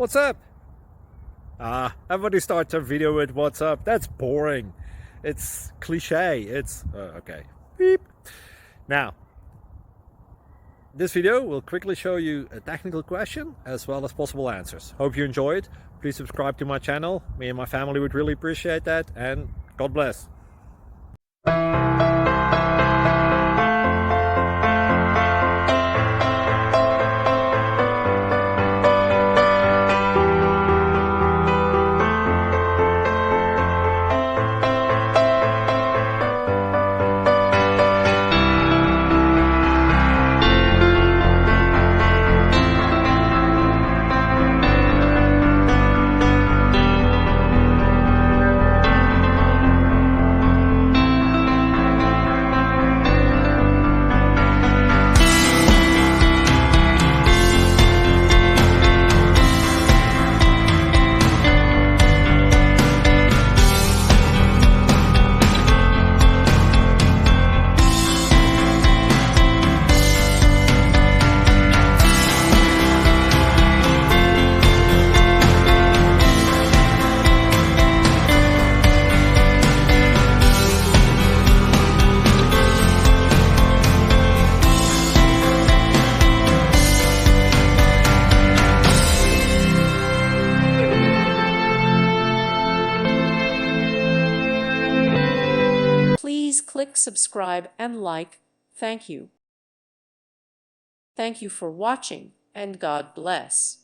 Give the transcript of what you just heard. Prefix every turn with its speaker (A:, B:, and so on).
A: What's up? Everybody starts a video with what's up. That's boring. It's cliche. It's okay. Beep. Now, this video will quickly show you a technical question as well as possible answers. Hope you enjoy it. Please subscribe to my channel. Me and my family would really appreciate that, and God bless.
B: Please click subscribe and like. Thank you. Thank you for watching, and God bless.